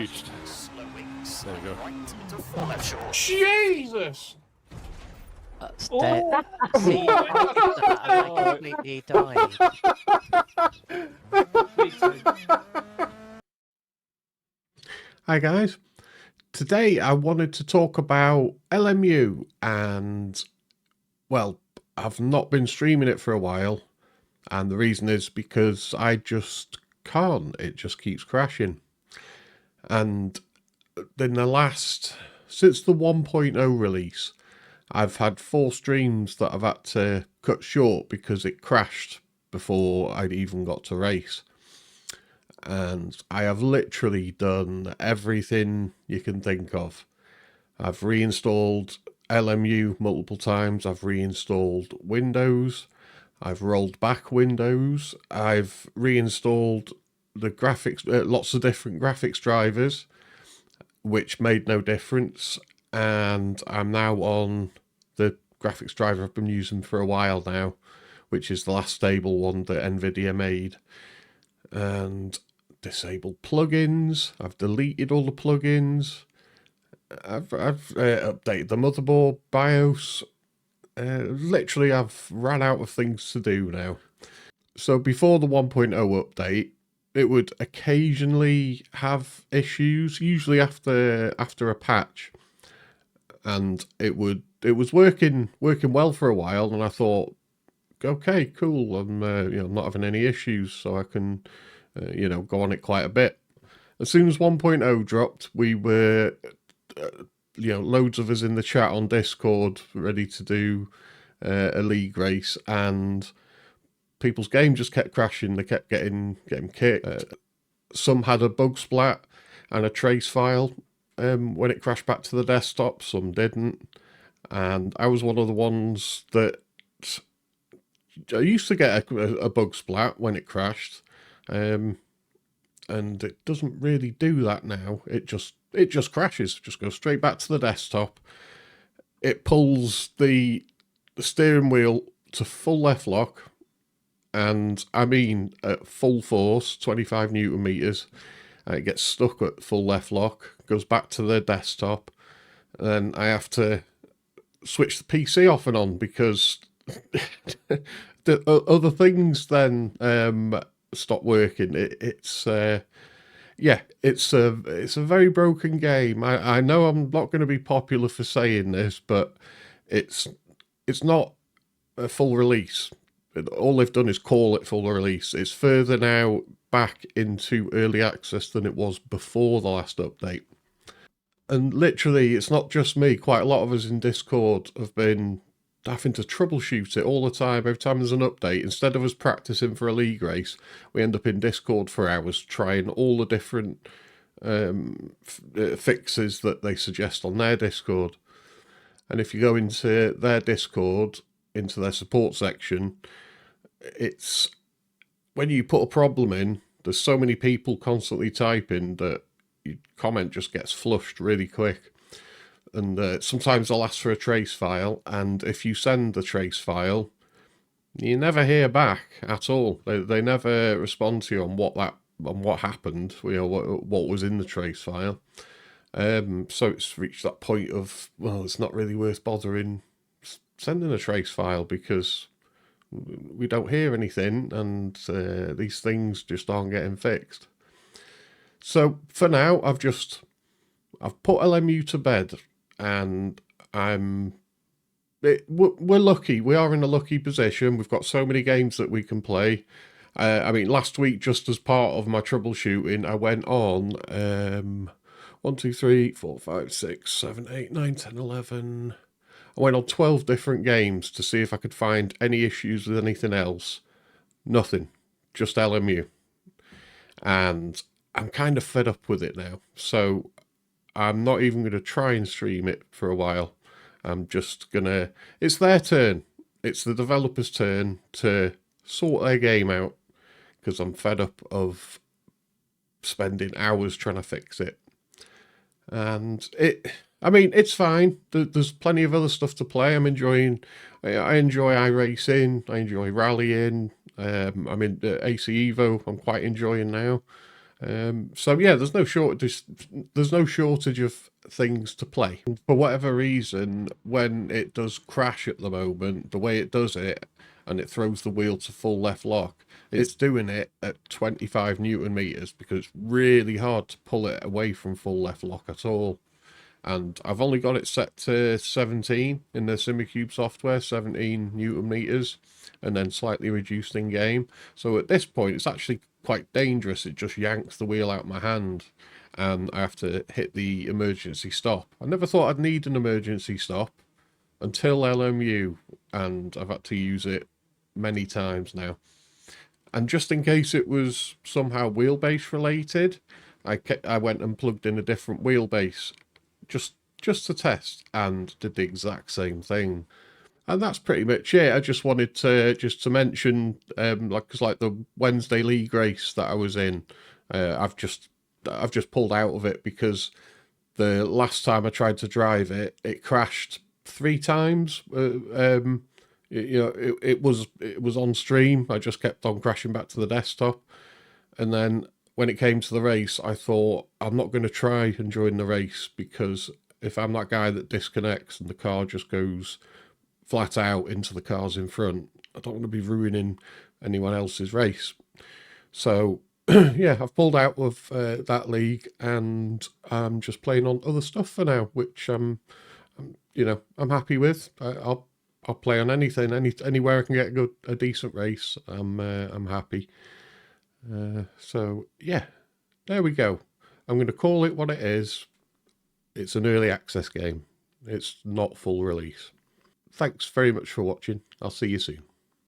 Christ! There we go. Jesus! That's Oh. dead. See, I completely died. Hi guys, today I wanted to talk about LMU and, well, I've not been streaming it for a while, and the reason is because I just can't, it just keeps crashing. And in since the 1.0 release, I've had 4 streams that I've had to cut short because it crashed before I'd even got to race. And I have literally done everything you can think of. I've reinstalled LMU multiple times, I've reinstalled Windows, I've rolled back Windows, I've reinstalled the graphics, lots of different graphics drivers, which made no difference, and I'm now on the graphics driver I've been using for a while now, which is the last stable one that Nvidia made. And disabled plugins, I've deleted all the plugins, I've updated the motherboard BIOS. Literally I've ran out of things to do now. So before the 1.0 update, it would occasionally have issues, usually after a patch, and it was working well for a while, and I thought, okay, cool, I'm not having any issues, so I can go on it quite a bit. As soon as 1.0 dropped, we were loads of us in the chat on Discord ready to do a league race, and people's game just kept crashing. They kept getting kicked. Some had a bug splat and a trace file when it crashed back to the desktop, some didn't, and I was one of the ones that I used to get a bug splat when it crashed, and it doesn't really do that now. It just crashes, just goes straight back to the desktop. It pulls the steering wheel to full left lock, and I mean at full force, 25 Newton meters, and it gets stuck at full left lock, goes back to the desktop, and I have to switch the PC off and on because the other things then stop working. It's a very broken game. I know I'm not going to be popular for saying this, but it's not a full release. All they've done is call it full release. It's further now back into early access than it was before the last update. And literally, it's not just me. Quite a lot of us in Discord have been having to troubleshoot it all the time. Every time there's an update, instead of us practicing for a league race, we end up in Discord for hours trying all the different fixes that they suggest on their Discord. And if you go into their Discord, into their support section, it's when you put a problem in, there's so many people constantly typing that your comment just gets flushed really quick. And sometimes they'll ask for a trace file, and if you send the trace file, you never hear back at all. They never respond to you on what happened, what was in the trace file. So it's reached that point of, well, it's not really worth bothering sending a trace file because we don't hear anything, and these things just aren't getting fixed. So for now, I've put LMU to bed. And we're lucky. We are in a lucky position. We've got so many games that we can play. I mean, last week, just as part of my troubleshooting, I went on 1, 2, 3, 4, 5, 6, 7, 8, 9, 10, 11. I went on 12 different games to see if I could find any issues with anything else. Nothing. Just LMU. And I'm kind of fed up with it now. So I'm not even going to try and stream it for a while. I'm just going to... It's their turn. It's the developer's turn to sort their game out, because I'm fed up of spending hours trying to fix it. And it's fine. There's plenty of other stuff to play. I enjoy iRacing. I enjoy rallying. I'm in AC Evo. I'm quite enjoying now. So yeah, there's no shortage of things to play. For whatever reason, when it does crash at the moment, the way it does it, and it throws the wheel to full left lock, it's doing it at 25 Newton meters because it's really hard to pull it away from full left lock at all. And I've only got it set to 17 in the simucube software, 17 Newton meters, and then slightly reduced in game. So at this point, it's actually quite dangerous. It just yanks the wheel out of my hand, and I have to hit the emergency stop. I never thought I'd need an emergency stop until LMU, and I've had to use it many times now. And just in case it was somehow wheelbase related, I went and plugged in a different wheelbase just to test, and did the exact same thing. And that's pretty much it. I just wanted to mention, like the Wednesday league race that I was in, I've just pulled out of it because the last time I tried to drive it, it crashed 3 times. It was on stream. I just kept on crashing back to the desktop, and then when it came to the race, I thought, I'm not going to try and join the race, because if I'm that guy that disconnects and the car just goes flat out into the cars in front, I don't want to be ruining anyone else's race. So yeah, I've pulled out of that league, and I'm just playing on other stuff for now, which I'm happy with. I'll play on anything, anywhere I can get a decent race. I'm happy. So yeah, there we go. I'm going to call it what it is. It's an early access game. It's not full release. Thanks very much for watching. I'll see you soon.